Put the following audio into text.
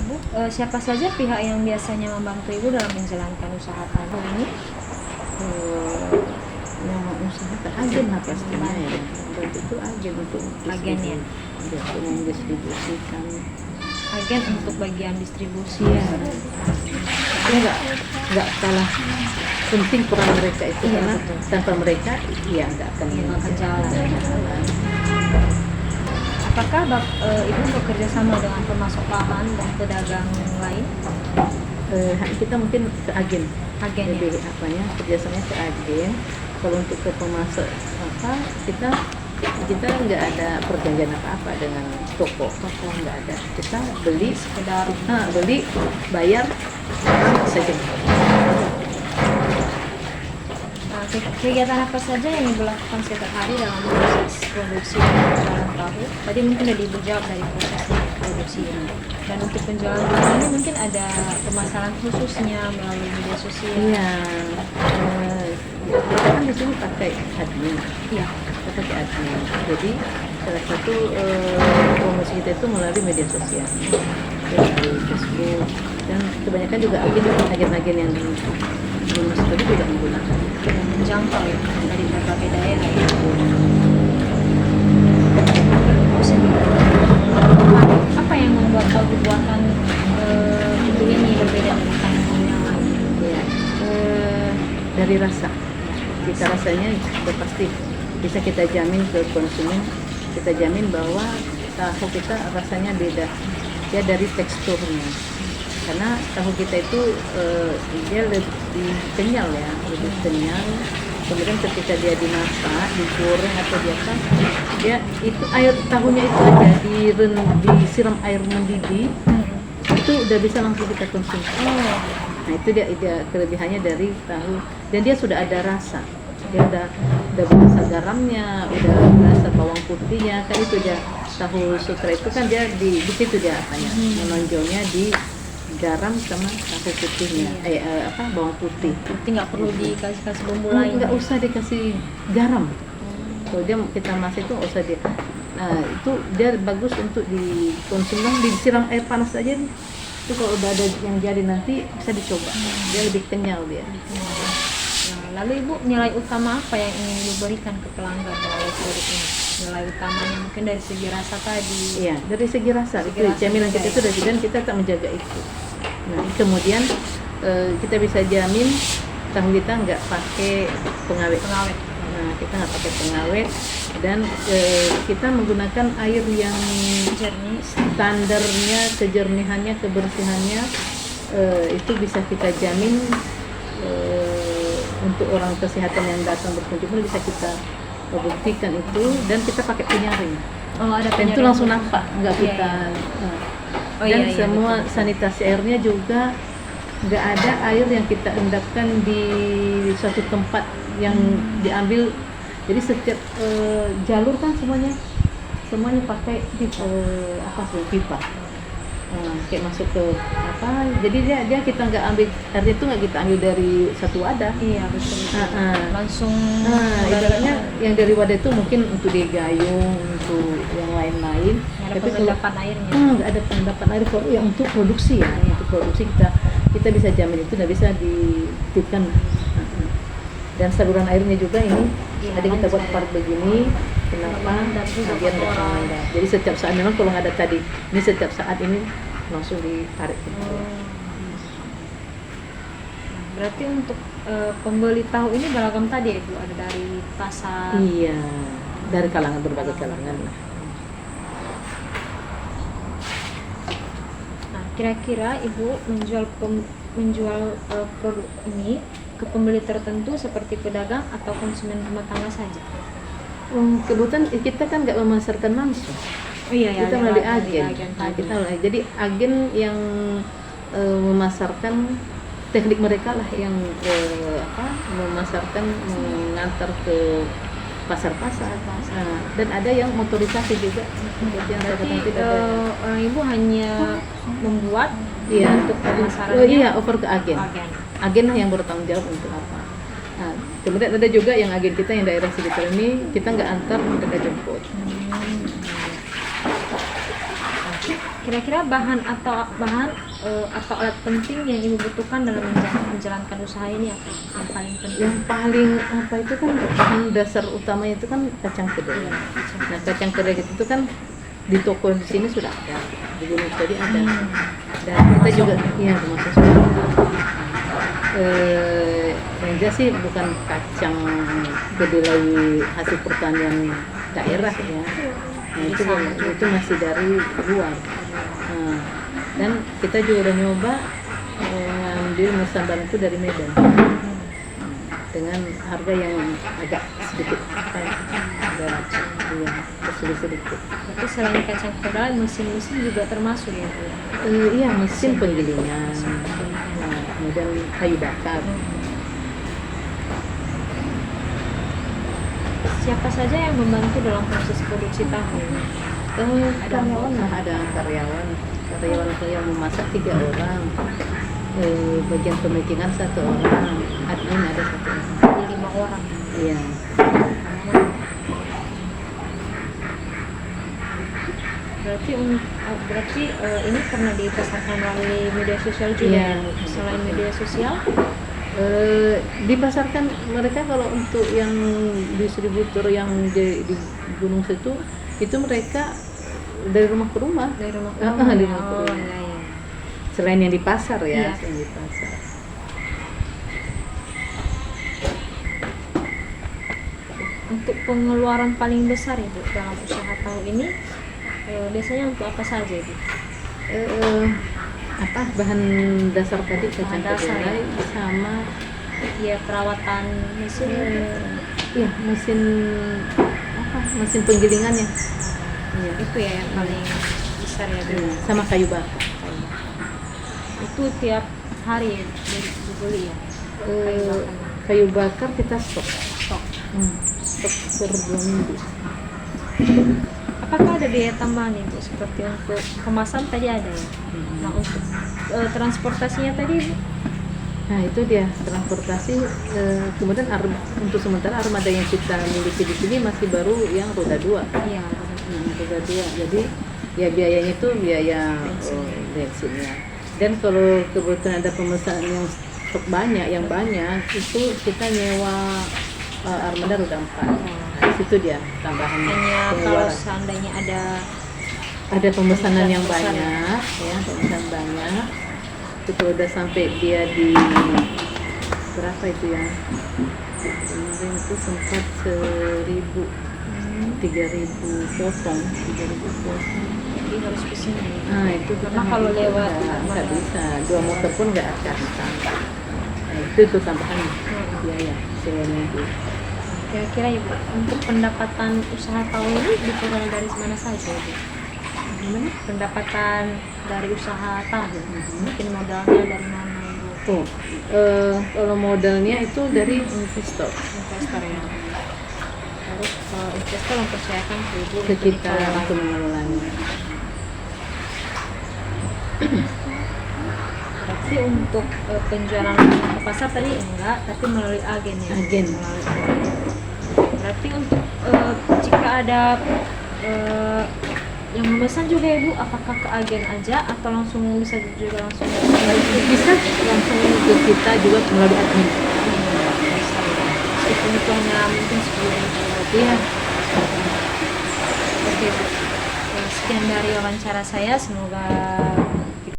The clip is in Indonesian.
Ibu, siapa saja pihak yang biasanya membantu Ibu dalam menjalankan usaha tani ini? Yang usaha agen lah pastinya ya. Berarti itu agen untuk Agen ya? untuk mendistribusikan. Agen untuk bagian distribusi. Iya. Itu nggak kalah penting peran mereka itu, Iya, karena betul. tanpa mereka ya nggak akan jalan. Apakah Ibu bekerja sama dengan pemasok lahan dan pedagang lain? Kita mungkin ke agen. Agen ya? Lebih kerjasamanya ke agen. Kalau untuk ke pemasok kita nggak ada perjanjian apa dengan toko nggak ada. Kita beli Sekedar beli bayar saja. kegiatan apa saja yang Ibu lakukan setiap hari dalam proses produksi dan penjualan tahu? Tadi mungkin sudah Ibu jawab dari proses produksi. Dan untuk penjualan tahu ini mungkin ada pemasaran khususnya melalui media sosial. Iya, kita kan di sini pakai admin. Iya. Kita pakai admin. Jadi salah satu promosi kita itu melalui media sosial, melalui Facebook, dan kebanyakan juga agen-agen yang di Mas tadi juga menggunakan. Menjangkau ya dari berbagai daerah ya. Apa yang membuat tahu buatan Ibu ini berbeda dari tahu yang lain? Ya, dari rasa. Kita rasanya sudah pasti bisa kita jamin ke konsumen. Kita jamin bahwa tahu kita rasanya beda. Ya dari teksturnya. Karena tahu kita itu dia lebih kenyal ya, lebih kenyal. Kemudian ketika dia dimasak, digoreng atau biasa, dia itu air tahunya itu aja disiram air mendidih, itu udah bisa langsung kita konsumsi. Nah itu dia kelebihannya dari tahu, dan dia sudah ada rasa, dia udah berasa garamnya, udah berasa bawang putihnya, kan itu dia tahu sutra itu kan dia di situ dia menonjolnya di garam sama tahu putihnya, bawang putih. Berarti nggak perlu dikasih bumbu lain. Nggak usah dikasih garam. Kalau dia kita masak itu nggak usah dia. Nah itu dia bagus untuk dikonsumsi, disiram air panas aja nih. Itu kalau udah ada yang jadi nanti bisa dicoba. Dia lebih kenyal dia. Nah, lalu Ibu, nilai utama apa yang ingin Ibu berikan ke pelanggan melalui produk ini? Nilai utamanya mungkin dari segi rasa tadi. Iya, dari segi rasa. Itu jaminan kita itu dari dan kita tak menjaga itu. Nah, kemudian kita bisa jamin tahu kita nggak pakai pengawet. Nah, kita nggak pakai pengawet, dan kita menggunakan air yang jernih, standarnya, kejernihannya, kebersihannya itu bisa kita jamin untuk orang kesehatan yang datang berkunjung pun bisa kita buktikan itu, dan kita pakai penyaring. Oh, ada dan itu langsung nampak, nggak kita. Dan semua betul. sanitasi airnya juga nggak ada air yang kita endapkan di suatu tempat yang diambil. Jadi setiap jalur kan semuanya pakai pipa. Kayak masuk ke jadi dia kita nggak ambil airnya itu, nggak kita ambil dari satu wadah. Iya betul. Langsung. Ibaratnya yang dari wadah itu mungkin untuk digayung, untuk yang lain-lain. Ada pengendapan airnya. Nggak ada pengendapan air kalau yang untuk produksi ya. Untuk produksi kita bisa jamin itu nggak bisa dititipkan. Dan saluran airnya juga ini. Tadi kita buat part begini. Kenapa? Biar nggak mengendap. Jadi setiap saat memang kalau nggak ada tadi, ini setiap saat ini langsung ditarik. Berarti untuk pembeli tahu ini beragam tadi ya Ibu, ada dari pasar. Iya, dari berbagai kalangan lah. Nah, kira-kira Ibu menjual produk ini ke pembeli tertentu seperti pedagang atau konsumen rumah tangga saja? Kebetulan kita kan nggak memasarkan langsung. Kita melalui agen. Jadi agen yang memasarkan, teknik mereka lah yang memasarkan, mengantar ke pasar-pasar. Dan ada yang motorisasi juga. Berarti Ibu hanya membuat untuk pemasarannya. Iya, over ke agen. Agen lah yang bertanggung jawab untuk apa. Nah, kemudian ada juga yang agen kita yang daerah sekitar ini, kita nggak antar, mereka jemput. Kira-kira bahan atau alat penting yang ibu butuhkan dalam menjalankan usaha ini apa? Yang paling penting? Yang paling apa itu kan bahan dasar utamanya itu kan kacang kedelai. Nah kacang kedelai itu kan di toko di sini sudah ada, di Gunung tadi ada. Dan kita juga iya termasuk sudah. Yang jelas sih bukan kacang kedelai hasil pertanian daerah ya. Nah, itu masih dari luar. Nah, dan kita juga udah nyoba mengambil Nusantara itu dari Medan dengan harga yang agak sedikit agak sedikit. Berarti selain kacang kedelai, mesin-mesin juga termasuk ya Bu? Iya, mesin penggilingan, kemudian kayu bakar. Siapa saja yang membantu dalam proses produksi tahu? Karyawan lah, ada karyawan yang memasak 3 orang, bagian pemakingan 1 orang, admin ada 1 orang. Jadi 5 orang. Iya. Berarti ini pernah dipasarkan melalui media sosial juga Iya. ya Bu? Selain media sosial? Dipasarkan mereka kalau untuk yang distributor yang di Gunung Situ itu mereka dari rumah ke rumah. Dari rumah ke Ah, rumah. dari rumah ke Oh rumah. iya iya. Selain yang di pasar ya, Iya. yang di pasar. Untuk pengeluaran paling besar Ibu dalam usaha tahu ini biasanya untuk apa saja Ibu? Apa bahan dasar tadi kacang dasar, kedelai sama Ya perawatan mesin. iya mesin mesin penggilingannya. Iya. Itu ya yang paling besar ya Bu. Iya, sama kayu bakar. Itu tiap hari dibeli ya. Kayu bakar kita stok Stok. stok per 2 minggu. Apakah ada biaya tambahan Ibu seperti untuk kemasan tadi ada ya? Nah untuk transportasinya tadi Bu? Nah itu dia transportasi, kemudian untuk sementara armada yang kita miliki di sini masih baru yang roda 2. Iya. Roda 2. Jadi ya biayanya itu biaya bensinnya. Dan kalau kebetulan ada pemesanan yang stok banyak, itu kita nyewa armada roda 4. Di situ dia tambahannya. Hanya kalau seandainya ada pemesanan yang besar. banyak, ya pemesanan banyak. Itu kalau udah sampai dia di berapa itu ya? Kemarin itu sempat 3.000 potong. Jadi harus kesini. Nah itu Karena kalau lewat nggak bisa, 2 motor pun nggak akan sampai. Nah, itu tambahan biaya sewanya itu. Kira-kira Ibu untuk pendapatan usaha tahu ini diperoleh dari mana saja Ibu? Gimana? Pendapatan dari usaha tahu, mungkin modalnya dari mana Ibu? Tuh, kalau modalnya itu dari investor Investor ya. Terus kalau investor mempercayakan ke Ibu ke untuk kita dikelola. untuk mengelolanya. Berarti untuk penjualan ke pasar tadi enggak, tapi melalui agen ya? Agen. Melalui agen. Berarti untuk jika ada yang memesan juga Ibu, apakah ke agen aja atau langsung bisa juga langsung Bisa langsung ke kita juga melalui admin. meskipun itu hanya mungkin 10.000 Iya. Oke Bu. Sekian dari wawancara saya, semoga